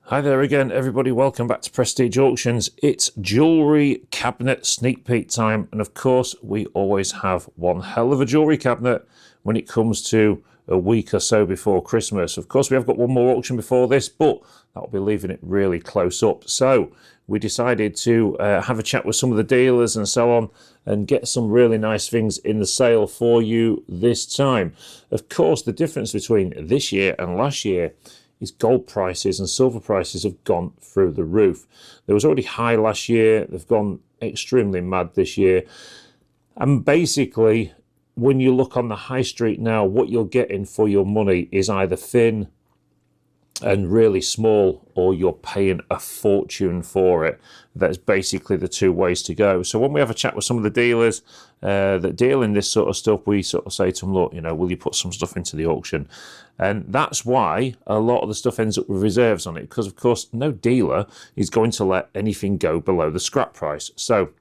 Hi there again, everybody. Welcome back to Prestige Auctions. It's Jewellery Cabinet Sneak Peek time. And of course, we always have one hell of a jewellery cabinet when it comes to a week or so before Christmas. Of course, we have got one more auction before this, but that'll be leaving it really close up. So we decided to have a chat with some of the dealers and so on and get some really nice things in the sale for you this time. Of course, the difference between this year and last year is gold prices and silver prices have gone through the roof. They was already high last year. They've gone extremely mad this year. And basically, when you look on the high street now, what you're getting for your money is either thin and really small, or you're paying a fortune for it. That's basically the two ways to go. So when we have a chat with some of the dealers that deal in this sort of stuff, we sort of say to them, look, you know, will you put some stuff into the auction? And that's why a lot of the stuff ends up with reserves on it, because of course no dealer is going to let anything go below the scrap price. So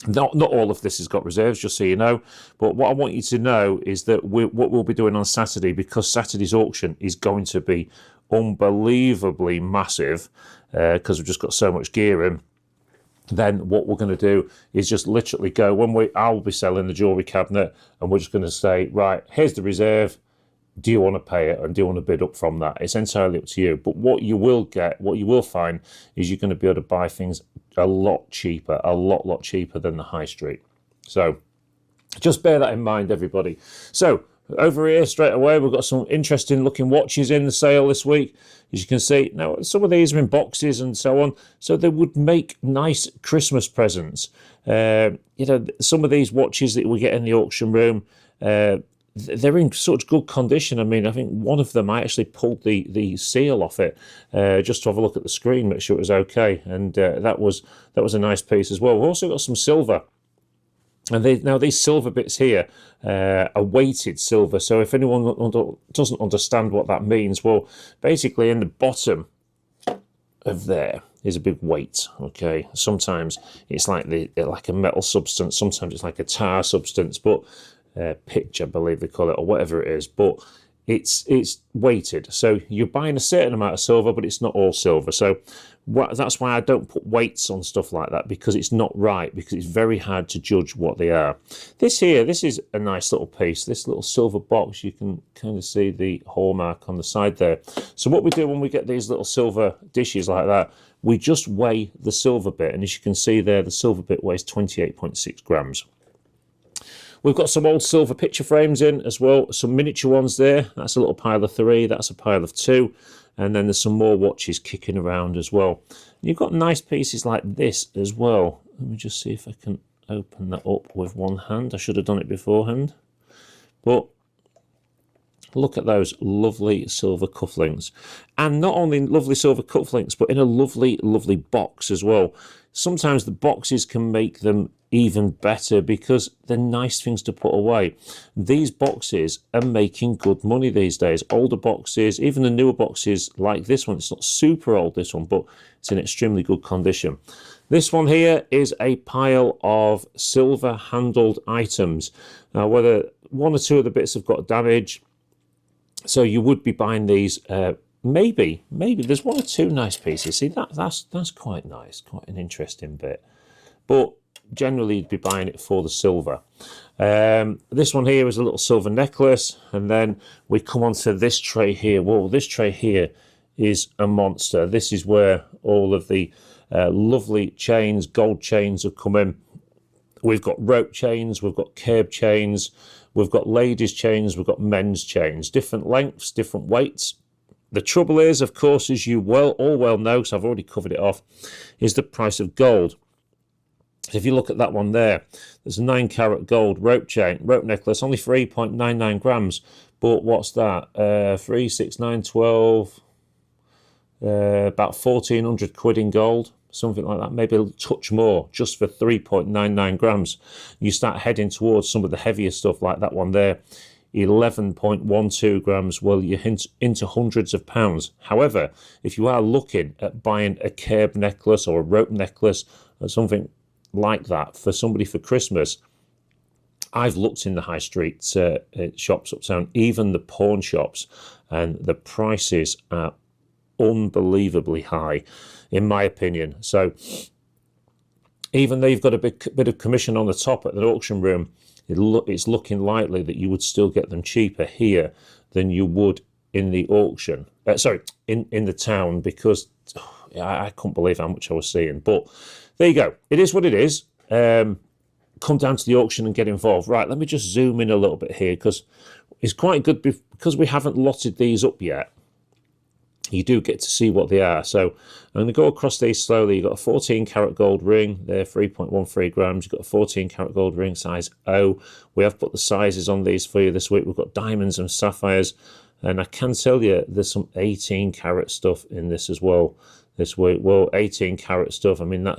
not all of this has got reserves, just so you know. But what I want you to know is that what we'll be doing on Saturday, because Saturday's auction is going to be unbelievably massive, because we've just got so much gear in. Then what we're going to do is just literally go, I'll be selling the jewellery cabinet, and we're just going to say, right, here's the reserve. Do you want to pay it, and do you want to bid up from that? It's entirely up to you. But what you will find is you're going to be able to buy things a lot cheaper, a lot cheaper than the high street. So just bear that in mind, everybody. So over here straight away, we've got some interesting looking watches in the sale this week. As you can see, now some of these are in boxes and so on, so they would make nice Christmas presents. You know, some of these watches that we get in the auction room, they're in such good condition. I mean, I think one of them, I actually pulled the seal off it just to have a look at the screen, make sure it was okay, and that was a nice piece as well. We've also got some silver. And now these silver bits here are weighted silver. So if anyone doesn't understand what that means, well, basically in the bottom of there is a big weight. Okay, sometimes it's like a metal substance, sometimes it's like a tar substance, but pitch, I believe they call it, or whatever it is. But it's weighted. So you're buying a certain amount of silver, but it's not all silver. So that's why I don't put weights on stuff like that, because it's not right, because it's very hard to judge what they are. This is a nice little piece, this little silver box. You can kind of see the hallmark on the side there. So what we do when we get these little silver dishes like that, we just weigh the silver bit, and as you can see there, the silver bit weighs 28.6 grams. We've got some old silver picture frames in as well, some miniature ones there. That's a little pile of 3, that's a pile of 2. And then there's some more watches kicking around as well. You've got nice pieces like this as well. Let me just see if I can open that up with one hand. I should have done it beforehand. But look at those lovely silver cufflinks. And not only lovely silver cufflinks, but in a lovely box as well. Sometimes the boxes can make them even better because they're nice things to put away. These boxes are making good money these days. Older boxes, even the newer boxes like this one, it's not super old, this one, but it's in extremely good condition. This one here is a pile of silver handled items. Now, whether one or two of the bits have got damage, so you would be buying these. Maybe there's one or two nice pieces. See, that's quite nice, quite an interesting bit. But generally you'd be buying it for the silver. This one here is a little silver necklace, and then we come on to this tray here. Whoa, this tray here is a monster. This is where all of the lovely chains, gold chains, have come in. We've got rope chains, we've got curb chains, we've got ladies chains, we've got men's chains, different lengths, different weights. The trouble is, of course, as you all well know, because I've already covered it off, is the price of gold. So if you look at that one there, there's a 9-carat gold rope necklace, only 3.99 grams. But what's that? 3, 6, 9, 12, about 1,400 quid in gold, something like that, maybe a touch more, just for 3.99 grams. You start heading towards some of the heavier stuff like that one there, 11.12 grams. Well, you're into hundreds of pounds. However, if you are looking at buying a curb necklace or a rope necklace or something like that for somebody for Christmas, I've looked in the high street shops uptown, even the pawn shops, and the prices are unbelievably high, in my opinion. So even though you've got a bit of commission on the top at the auction room, it's looking likely that you would still get them cheaper here than you would in the auction. In the town, because I couldn't believe how much I was seeing. But there you go. It is what it is. Come down to the auction and get involved. Right, let me just zoom in a little bit here, because it's quite good, because we haven't lotted these up yet. You do get to see what they are. So I'm going to go across these slowly. You've got a 14 karat gold ring there, 3.13 grams. You've got a 14 karat gold ring, size O. We have put the sizes on these for you this week. We've got diamonds and sapphires. And I can tell you there's some 18 karat stuff in this as well this week. Well, 18 karat stuff, I mean,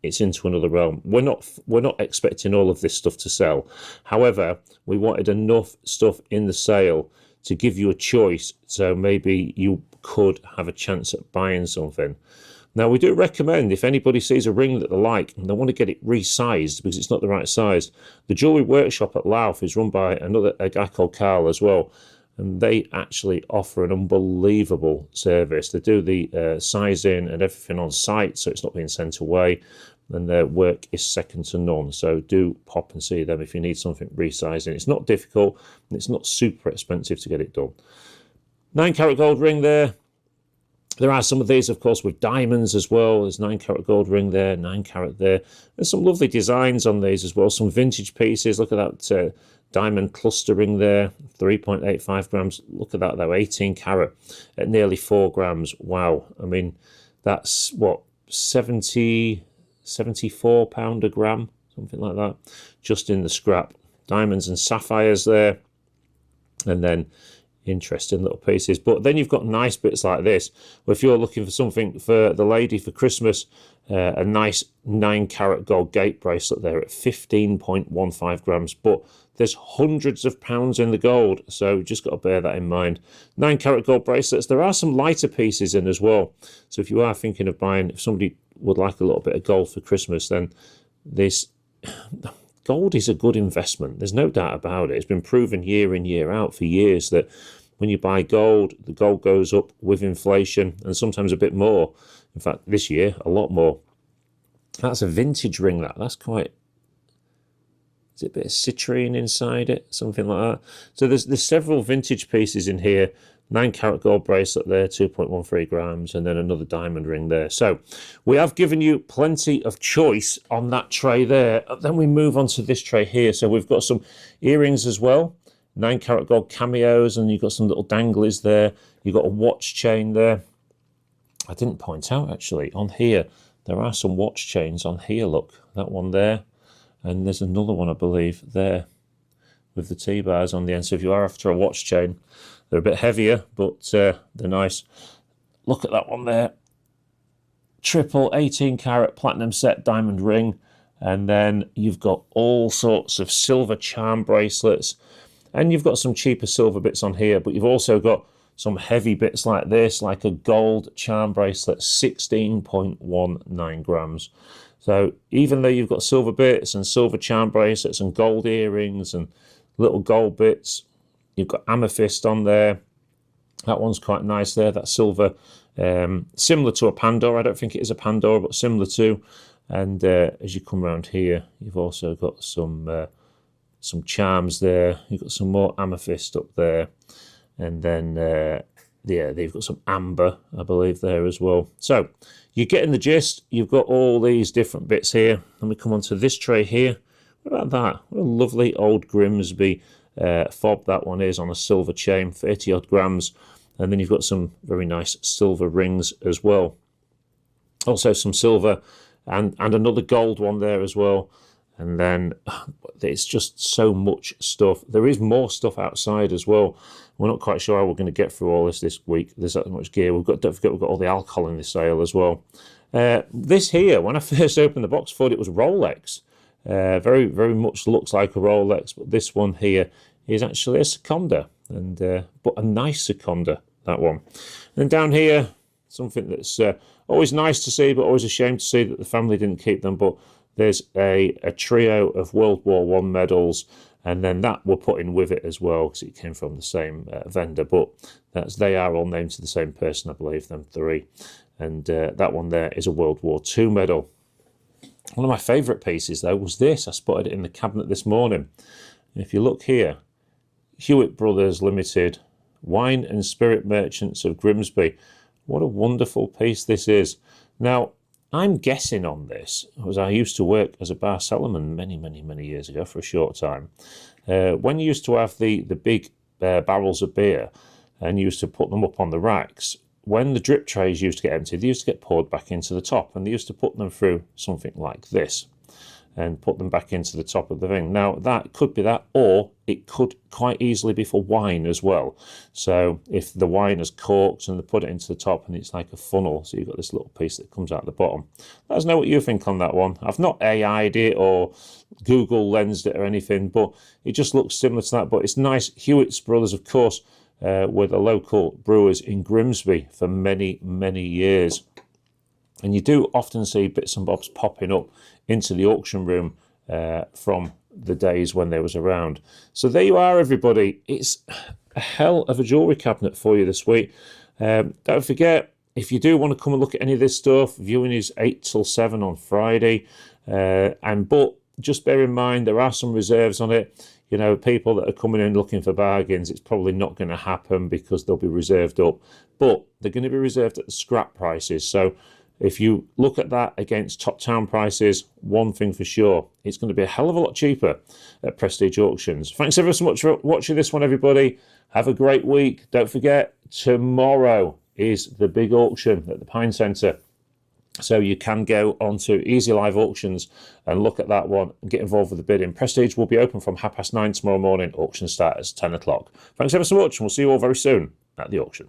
it's into another realm. We're not expecting all of this stuff to sell. However, we wanted enough stuff in the sale to give you a choice, so maybe you could have a chance at buying something. Now, we do recommend, if anybody sees a ring that they like and they want to get it resized because it's not the right size, the Jewellery Workshop at Louth is run by a guy called Carl as well, and they actually offer an unbelievable service. They do the sizing and everything on site, so it's not being sent away, and their work is second to none. So do pop and see them if you need something resizing. It's not difficult, and it's not super expensive to get it done. 9 karat gold ring there. There are some of these, of course, with diamonds as well. There's 9 karat gold ring there, 9 karat there. There's some lovely designs on these as well. Some vintage pieces. Look at that diamond cluster ring there, 3.85 grams. Look at that, though, 18 karat at nearly 4 grams. Wow. I mean, that's, what, 74 pound a gram, something like that, just in the scrap. Diamonds and sapphires there, and then interesting little pieces. But then you've got nice bits like this, where if you're looking for something for the lady for Christmas, a nice 9 karat gold gate bracelet there at 15.15 grams, but there's hundreds of pounds in the gold, so just got to bear that in mind. 9 karat gold bracelets. There are some lighter pieces in as well, so if you are thinking of buying, if somebody would like a little bit of gold for Christmas, then this gold is a good investment. There's no doubt about it. It's been proven year in, year out for years that when you buy gold, the gold goes up with inflation, and sometimes a bit more. In fact, this year, a lot more. That's a vintage ring, that's quite... Is it a bit of citrine inside it? Something like that. So there's several vintage pieces in here. 9 karat gold bracelet there, 2.13 grams, and then another diamond ring there. So we have given you plenty of choice on that tray there. Then we move on to this tray here. So we've got some earrings as well, 9 karat gold cameos, and you've got some little danglies there. You've got a watch chain there. I didn't point out, actually, on here, there are some watch chains on here. Look, that one there. And there's another one, I believe, there with the T-bars on the end. So if you are after a watch chain, they're a bit heavier, but they're nice. Look at that one there. Triple 18 karat platinum set diamond ring. And then you've got all sorts of silver charm bracelets. And you've got some cheaper silver bits on here, but you've also got some heavy bits like this, like a gold charm bracelet, 16.19 grams. So even though you've got silver bits and silver charm bracelets and gold earrings and little gold bits, you've got amethyst on there. That one's quite nice there. That's silver, similar to a Pandora. I don't think it is a Pandora, but similar to. And as you come around here, you've also got some charms there. You've got some more amethyst up there. And then, yeah, they've got some amber, I believe, there as well. So you're getting the gist. You've got all these different bits here. Let me come on to this tray here. What about that? What a lovely old Grimsby fob that one is on a silver chain, 30 odd grams. And then you've got some very nice silver rings as well. Also some silver and another gold one there as well. And then it's just so much stuff. There is more stuff outside as well. We're not quite sure how we're going to get through all this week. There's that much gear. Don't forget, we've got all the alcohol in this sale as well. This here, when I first opened the box, I thought it was Rolex. Very, very much looks like a Rolex, but this one here is actually a Seconda, and but a nice Seconda, that one. And down here, something that's always nice to see, but always a shame to see that the family didn't keep them, but there's a trio of World War I medals, and then that we're putting with it as well because it came from the same vendor, but they are all named to the same person, I believe, them three. And that one there is a World War II medal. One of my favourite pieces though was this. I spotted it in the cabinet this morning. If you look here, Hewitt Brothers Limited, Wine and Spirit Merchants of Grimsby. What a wonderful piece this is. Now, I'm guessing on this, as I used to work as a bar cellarman many years ago for a short time. When you used to have the big barrels of beer and you used to put them up on the racks, when the drip trays used to get emptied, they used to get poured back into the top, and they used to put them through something like this and put them back into the top of the thing. Now, that could be that, or it could quite easily be for wine as well. So if the wine is corked and they put it into the top and it's like a funnel, so you've got this little piece that comes out the bottom. Let us know what you think on that one. I've not AI'd it or Google lensed it or anything, but it just looks similar to that. But it's nice. Hewitt's Brothers, of course, were the local brewers in Grimsby for many years. And you do often see bits and bobs popping up into the auction room from the days when they was around. So there you are, everybody. It's a hell of a jewellery cabinet for you this week. Don't forget, if you do want to come and look at any of this stuff, viewing is 8 till 7 on Friday. But just bear in mind, there are some reserves on it. You know, people that are coming in looking for bargains, it's probably not going to happen because they'll be reserved up. But they're going to be reserved at the scrap prices. So if you look at that against top town prices, one thing for sure, it's going to be a hell of a lot cheaper at Prestige Auctions. Thanks ever so much for watching this one, everybody. Have a great week. Don't forget, tomorrow is the big auction at the Pine Centre. So you can go onto Easy Live Auctions and look at that one and get involved with the bidding. Prestige will be open from 9:30 tomorrow morning. Auction starts at 10 o'clock. Thanks ever so much, and we'll see you all very soon at the auction.